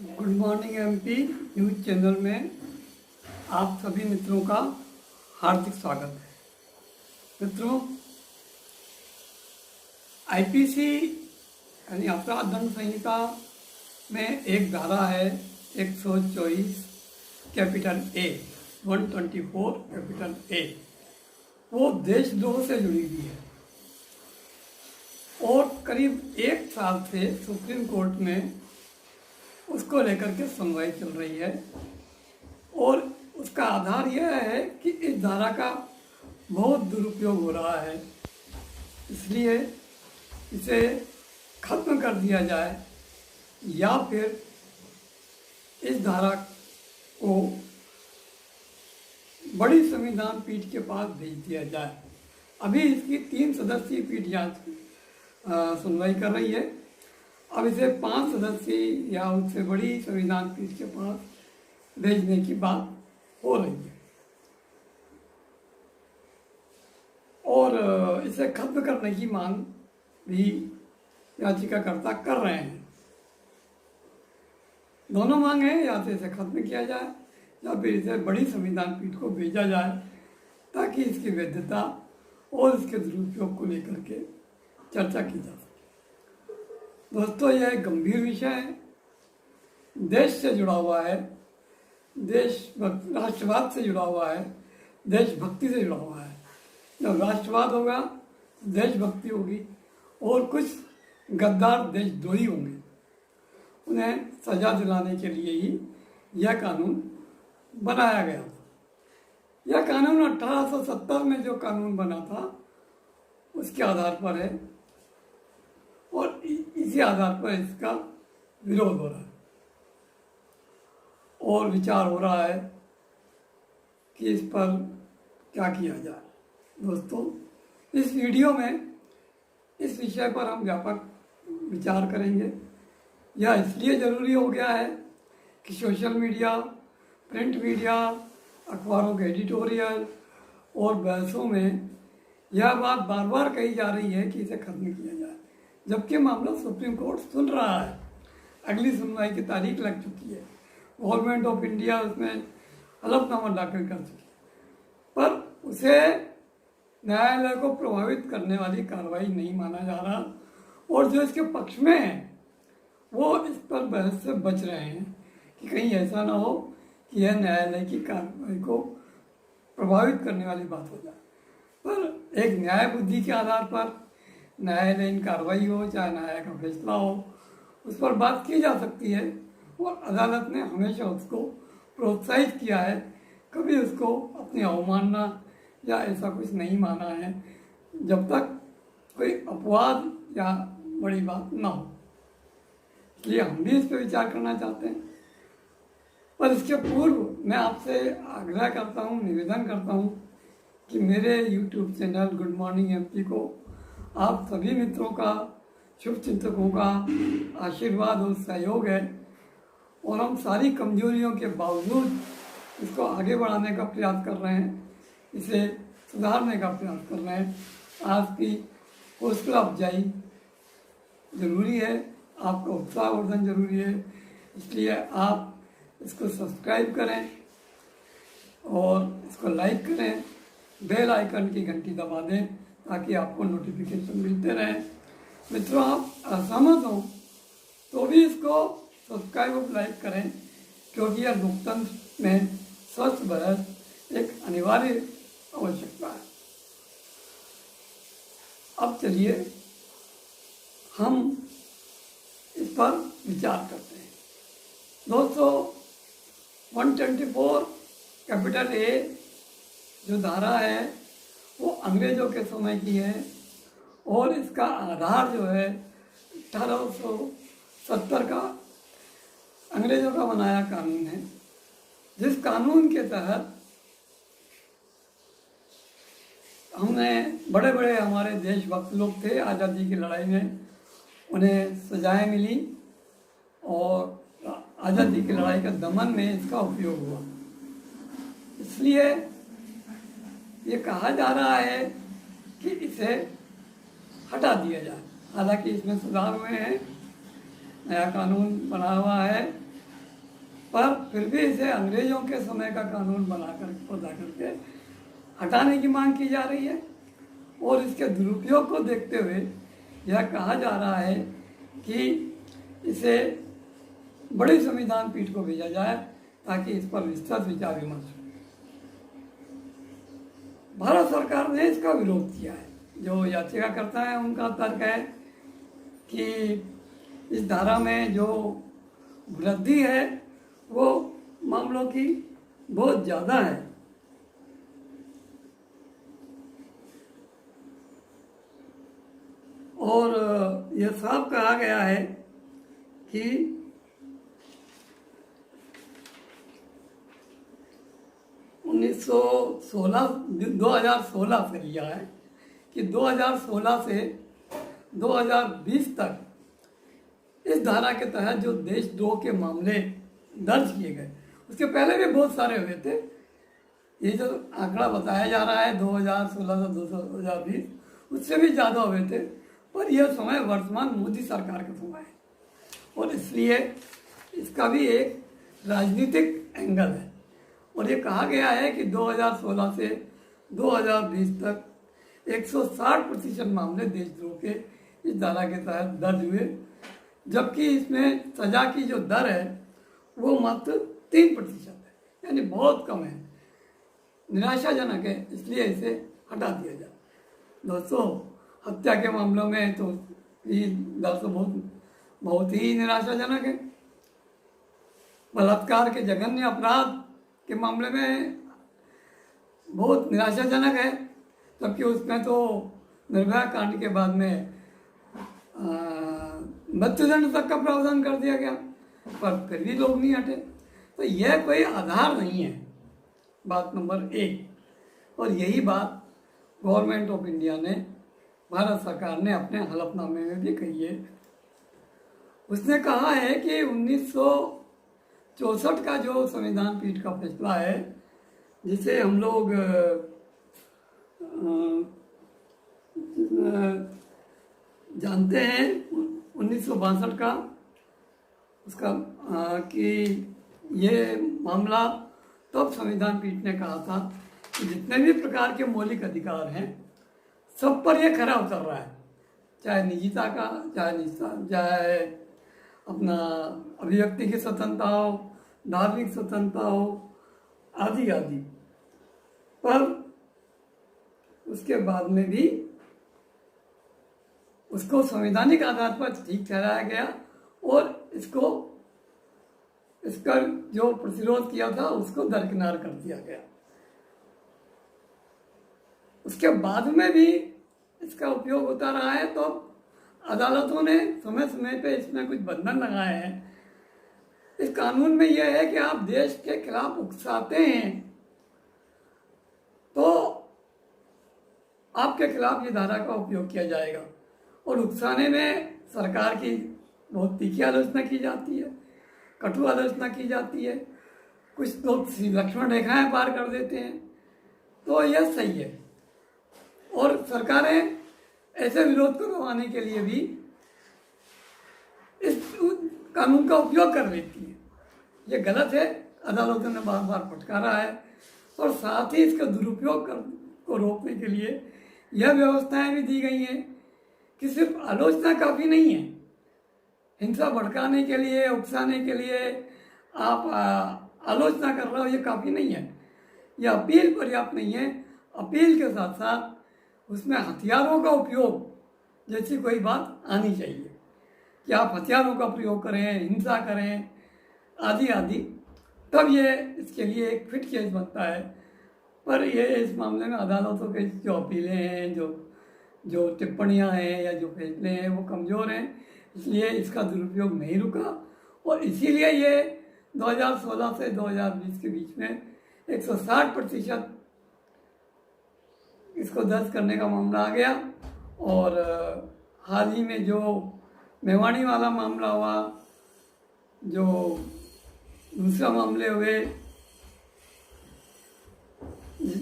Good morning MP news channel में आप सभी मित्रों का हार्दिक स्वागत है। मित्रों, आईपीसी यानी अपराध दंड संहिता में एक धारा है 124 कैपिटल ए 124 कैपिटल ए, वो देशद्रोह से जुड़ी हुई है और करीब एक साल से सुप्रीम कोर्ट में उसको लेकर के सुनवाई चल रही है और उसका आधार यह है कि इस धारा का बहुत दुरुपयोग हो रहा है, इसलिए इसे खत्म कर दिया जाए या फिर इस धारा को बड़ी संविधान पीठ के पास भेज दिया जाए। अभी इसकी 3 सदस्यीय पीठ जांच सुनवाई कर रही है। अब इसे 5 सदस्यीय या उससे बड़ी संविधान पीठ के पास भेजने की बात हो रही है और इसे खत्म करने की मांग भी याचिकाकर्ता कर रहे हैं। दोनों मांग है, या तो इसे खत्म किया जाए या फिर इसे बड़ी संविधान पीठ को भेजा जाए ताकि इसकी वैधता और इसके दुरुपयोग को लेकर के चर्चा की जा सके। दोस्तों, यह एक गंभीर विषय है, देश से जुड़ा हुआ है, राष्ट्रवाद से जुड़ा हुआ है, देशभक्ति से जुड़ा हुआ है। जब राष्ट्रवाद होगा तो देशभक्ति होगी और कुछ गद्दार देशद्रोही होंगे, उन्हें सजा दिलाने के लिए ही यह कानून बनाया गया था। यह कानून 1870 में जो कानून बना था उसके आधार पर है और इसी आधार पर इसका विरोध हो रहा है और विचार हो रहा है कि इस पर क्या किया जाए। दोस्तों, इस वीडियो में इस विषय पर हम व्यापक विचार करेंगे। यह इसलिए ज़रूरी हो गया है कि सोशल मीडिया, प्रिंट मीडिया, अखबारों के एडिटोरियल और बहसों में यह बात बार बार कही जा रही है कि इसे खत्म किया जाए, जबकि मामला सुप्रीम कोर्ट सुन रहा है। अगली सुनवाई की तारीख लग चुकी है, गवर्नमेंट ऑफ इंडिया उसमें हलफनामा दाखिल कर चुकी है, पर उसे न्यायालय को प्रभावित करने वाली कार्रवाई नहीं माना जा रहा और जो इसके पक्ष में है वो इस पर बहस से बच रहे हैं कि कहीं ऐसा ना हो कि यह न्यायालय की कार्रवाई को प्रभावित करने वाली बात हो जाए। पर एक न्याय बुद्धि के आधार पर न्यायालयीन कार्रवाई हो चाहे न्याय का फैसला हो, उस पर बात की जा सकती है और अदालत ने हमेशा उसको प्रोत्साहित किया है, कभी उसको अपनी अवमानना या ऐसा कुछ नहीं माना है जब तक कोई अपवाद या बड़ी बात ना हो। इसलिए हम भी इस पर विचार करना चाहते हैं, पर इसके पूर्व मैं आपसे आग्रह करता हूँ, निवेदन करता हूँ कि मेरे YouTube channel good morning MP को आप सभी मित्रों का, शुभ चिंतकों का आशीर्वाद और सहयोग है और हम सारी कमजोरियों के बावजूद इसको आगे बढ़ाने का प्रयास कर रहे हैं, इसे सुधारने का प्रयास कर रहे हैं। आपकी हौसला अफजाई जरूरी है, आपका उत्साहवर्धन जरूरी है, इसलिए आप इसको सब्सक्राइब करें और इसको लाइक करें, बेल आइकन की घंटी दबा दें ताकि आपको नोटिफिकेशन मिलते रहें। मित्रों, आप असहमत हो तो भी इसको सब्सक्राइब और लाइक करें, क्योंकि यह लोकतंत्र में स्वस्थ बहस एक अनिवार्य आवश्यकता है। अब चलिए हम इस पर विचार करते हैं। दोस्तों, 124 कैपिटल ए जो धारा है वो अंग्रेजों के समय की है और इसका आधार जो है 1870 का अंग्रेजों का बनाया कानून है, जिस कानून के तहत हमने बड़े बड़े हमारे देशभक्त लोग थे आज़ादी की लड़ाई में, उन्हें सजाएं मिली और आज़ादी की लड़ाई का दमन में इसका उपयोग हुआ। इसलिए ये कहा जा रहा है कि इसे हटा दिया जाए। हालांकि इसमें सुधार हुए हैं, नया कानून बना हुआ है पर फिर भी इसे अंग्रेजों के समय का कानून बना करके हटाने की मांग की जा रही है। और इसके दुरुपयोग को देखते हुए यह कहा जा रहा है कि इसे बड़ी संविधान पीठ को भेजा जाए ताकि इस पर विस्तृत विचार विमर्श हो। भारत सरकार ने इसका विरोध किया है। जो याचिकाकर्ता है उनका तर्क है कि इस धारा में जो वृद्धि है वो मामलों की बहुत ज़्यादा है। और यह साफ कहा गया है कि 2016 से लिया है कि 2016 से 2020 तक इस धारा के तहत जो देशद्रोह के मामले दर्ज किए गए, उसके पहले भी बहुत सारे हुए थे। ये जो आंकड़ा बताया जा रहा है 2016 से 2020, उससे भी ज़्यादा हुए थे। पर यह समय वर्तमान मोदी सरकार का समय है और इसलिए इसका भी एक राजनीतिक एंगल है। और ये कहा गया है कि 2016 से 2020 तक 160% मामले देशद्रोह के इस धारा के तहत दर्ज हुए, जबकि इसमें सजा की जो दर है वो मात्र 3% है, यानी बहुत कम है, निराशाजनक है। इसलिए इसे हटा दिया जाए। दोस्तों, हत्या के मामलों में तो ये दर तो बहुत ही निराशाजनक है। बलात्कार के जघन्य अपराध के मामले में बहुत निराशाजनक है, जबकि उसमें तो निर्भया कांड के बाद में मृत्युदंड तक का प्रावधान कर दिया गया, पर फिर भी लोग नहीं हटे। तो यह कोई आधार नहीं है, बात नंबर 1। और यही बात गवर्नमेंट ऑफ इंडिया ने, भारत सरकार ने अपने हलफनामे में भी कही है। उसने कहा है कि 1964 का जो संविधान पीठ का फैसला है, जिसे हम लोग जानते हैं 1962 का, उसका कि ये मामला तब संविधान पीठ ने कहा था कि जितने भी प्रकार के मौलिक अधिकार हैं सब पर यह खरा उतर रहा है, चाहे निजता का, चाहे अपना अभिव्यक्ति की स्वतंत्रता हो, धार्मिक स्वतंत्रता हो, आदि आदि। पर उसके बाद में भी उसको संवैधानिक आधार पर ठीक ठहराया गया और इसका जो प्रतिरोध किया था उसको दरकिनार कर दिया गया। उसके बाद में भी इसका उपयोग होता रहा है, तो अदालतों ने समय समय पे इसमें कुछ बंधन लगाए हैं। इस कानून में यह है कि आप देश के खिलाफ उकसाते हैं तो आपके खिलाफ ये धारा का उपयोग किया जाएगा। और उकसाने में सरकार की बहुत तीखी आलोचना की जाती है, कटु आलोचना की जाती है, कुछ लोग लक्ष्मण रेखाएं पार कर देते हैं, तो यह सही है। और सरकारें ऐसे विरोध को दबाने के लिए भी इस कानून का उपयोग कर लेती है। ये गलत है, अदालतों ने बार बार फटकारा है। और साथ ही इसके दुरुपयोग को रोकने के लिए यह व्यवस्थाएं भी दी गई हैं कि सिर्फ आलोचना काफ़ी नहीं है, हिंसा भड़काने के लिए, उकसाने के लिए आप आलोचना कर रहे हो, ये काफ़ी नहीं है। यह अपील पर्याप्त नहीं है। अपील के साथ साथ उसमें हथियारों का उपयोग जैसी कोई बात आनी चाहिए कि आप हथियारों का प्रयोग करें, हिंसा करें, आदि आदि, तब ये इसके लिए एक फिट केस बनता है। पर ये इस मामले में अदालतों के जो अपीलें हैं, जो टिप्पणियां हैं या जो फैसले हैं वो कमज़ोर हैं, इसलिए इसका दुरुपयोग नहीं रुका। और इसीलिए ये 2016 से 2020 के बीच में 160% इसको दर्ज करने का मामला आ गया। और हाल ही में जो मेवाड़ी वाला मामला हुआ, जो दूसरा मामले हुए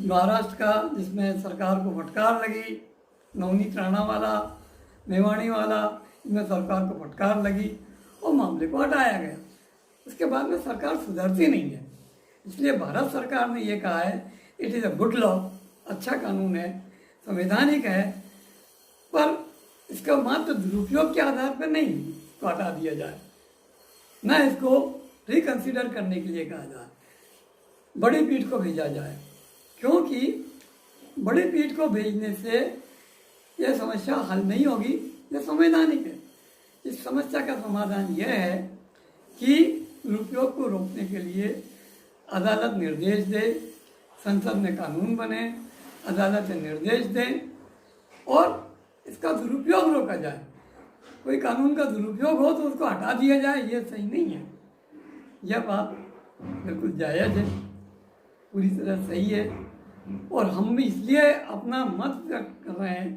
महाराष्ट्र का, जिसमें सरकार को फटकार लगी, नवनीत राणा वाला, मेवाड़ी वाला, इसमें सरकार को फटकार लगी और मामले को हटाया गया। उसके बाद में सरकार सुधरती नहीं है। इसलिए भारत सरकार ने ये कहा है it is a good law, अच्छा कानून है, संवैधानिक है, पर इसका मात्र दुरुपयोग के आधार पर नहीं तो हटा दिया जाए, ना इसको रिकंसिडर करने के लिए कहा जाए, बड़ी पीठ को भेजा जाए, क्योंकि बड़ी पीठ को भेजने से यह समस्या हल नहीं होगी, यह संवैधानिक है। इस समस्या का समाधान यह है कि दुरुपयोग को रोकने के लिए अदालत निर्देश दे, संसद में कानून बने, अदालत निर्देश दें और इसका दुरुपयोग रोका जाए। कोई कानून का दुरुपयोग हो तो उसको हटा दिया जाए, यह सही नहीं है। यह बात बिल्कुल जायज़ है, पूरी तरह सही है, और हम भी इसलिए अपना मत व्यक्त कर रहे हैं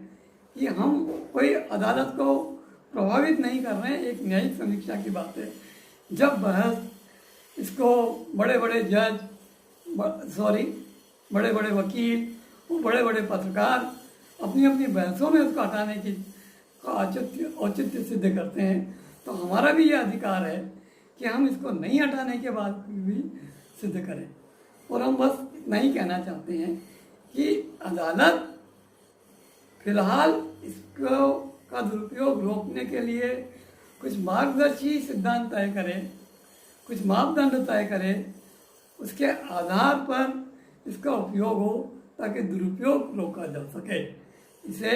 कि हम कोई अदालत को प्रभावित नहीं कर रहे हैं। एक न्यायिक समीक्षा की बात है। जब बहस इसको बड़े बड़े जज, बड़े बड़े वकील और बड़े बड़े पत्रकार अपनी अपनी बहसों में उसको हटाने की औचित्य सिद्ध करते हैं, तो हमारा भी ये अधिकार है कि हम इसको नहीं हटाने के बाद भी सिद्ध करें। और हम बस नहीं कहना चाहते हैं कि अदालत फिलहाल इसको का दुरुपयोग रोकने के लिए कुछ मार्गदर्शी सिद्धांत तय करे, कुछ मापदंड तय करे, उसके आधार पर इसका उपयोग हो ताकि दुरुपयोग रोका जा सके। इसे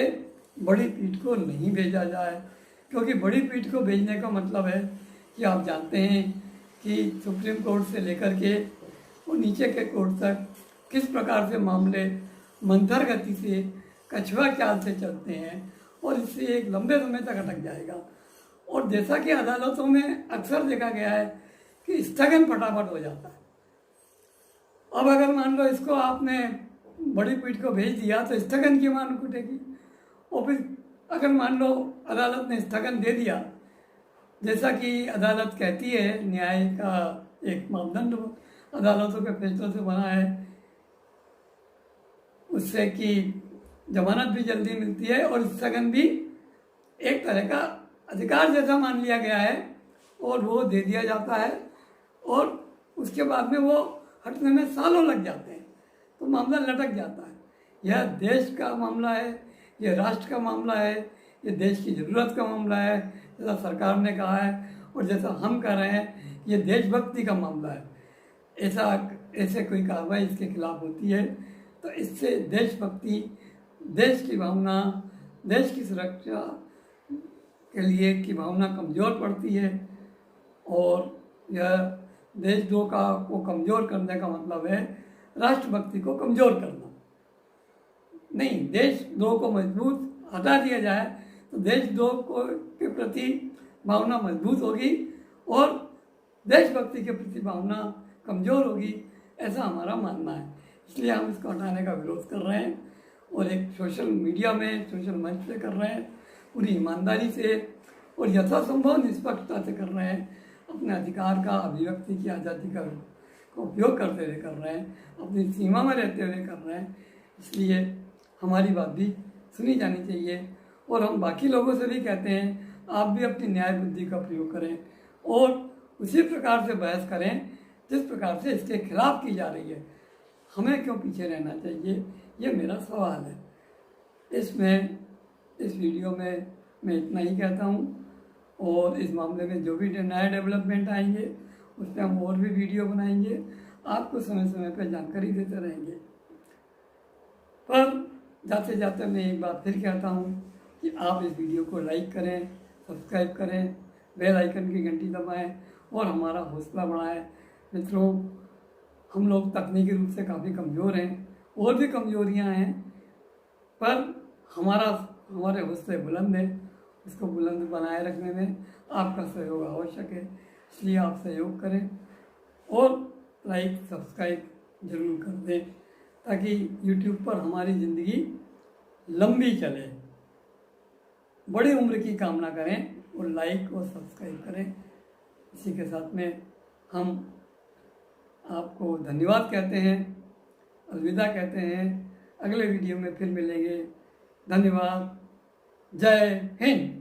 बड़ी पीठ को नहीं भेजा जाए, क्योंकि बड़ी पीठ को भेजने का मतलब है कि आप जानते हैं कि सुप्रीम कोर्ट से लेकर के और नीचे के कोर्ट तक किस प्रकार से मामले मंथर गति से, कछुआ चाल से चलते हैं, और इससे एक लंबे समय तक अटक जाएगा। और जैसा कि अदालतों में अक्सर देखा गया है कि स्थगन फटाफट हो जाता है। अब अगर मान लो इसको आपने बड़ी पीठ को भेज दिया तो स्थगन की मांग उठेगी, और फिर अगर मान लो अदालत ने स्थगन दे दिया, जैसा कि अदालत कहती है, न्याय का एक मापदंड अदालतों के फैसलों से बना है, उससे कि जमानत भी जल्दी मिलती है और स्थगन भी एक तरह का अधिकार जैसा मान लिया गया है और वो दे दिया जाता है, और उसके बाद में वो हटने में सालों लग जाते हैं, तो मामला लटक जाता है। यह देश का मामला है, यह राष्ट्र का मामला है, ये देश की ज़रूरत का मामला है, जैसा सरकार ने कहा है और जैसा हम कह रहे हैं, ये देशभक्ति का मामला है। ऐसे कोई कार्रवाई इसके खिलाफ होती है तो इससे देशभक्ति, देश की भावना, देश की सुरक्षा के लिए की भावना कमज़ोर पड़ती है, और यह देशद्रोह को कमज़ोर करने का मतलब है राष्ट्रभक्ति को कमज़ोर करना। नहीं, देशद्रोह को मजबूत हटा दिया जाए तो देशद्रोह के प्रति भावना मजबूत होगी और देशभक्ति के प्रति भावना कमज़ोर होगी, ऐसा हमारा मानना है। इसलिए हम इसको हटाने का विरोध कर रहे हैं और एक सोशल मीडिया में, सोशल मंच पे कर रहे हैं, पूरी ईमानदारी से और यथासंभव निष्पक्षता से कर रहे हैं। अपने अधिकार का, अभिव्यक्ति की आज़ादी का उपयोग करते हुए कर रहे हैं, अपनी सीमा में रहते हुए कर रहे हैं। इसलिए हमारी बात भी सुनी जानी चाहिए, और हम बाकी लोगों से भी कहते हैं आप भी अपनी न्याय बुद्धि का प्रयोग करें और उसी प्रकार से बहस करें जिस प्रकार से इसके खिलाफ की जा रही है। हमें क्यों पीछे रहना चाहिए, ये मेरा सवाल है। इस वीडियो में मैं इतना ही कहता हूँ, और इस मामले में जो भी नए डेवलपमेंट आएंगे उस पर हम और भी वीडियो बनाएंगे, आपको समय समय पर जानकारी देते रहेंगे। पर जाते जाते मैं एक बात फिर कहता हूँ कि आप इस वीडियो को लाइक करें, सब्सक्राइब करें, बेल आइकन की घंटी दबाएं और हमारा हौसला बढ़ाएं। मित्रों, हम लोग तकनीकी रूप से काफ़ी कमज़ोर हैं, और भी कमज़ोरियाँ हैं, पर हमारे हौसले बुलंद हैं। इसको बुलंद बनाए रखने में आपका सहयोग आवश्यक है, इसलिए आप सहयोग करें और लाइक सब्सक्राइब जरूर कर दें, ताकि YouTube पर हमारी ज़िंदगी लंबी चले। बड़ी उम्र की कामना करें और लाइक और सब्सक्राइब करें। इसी के साथ में हम आपको धन्यवाद कहते हैं, अलविदा कहते हैं। अगले वीडियो में फिर मिलेंगे। धन्यवाद। जय हिंद।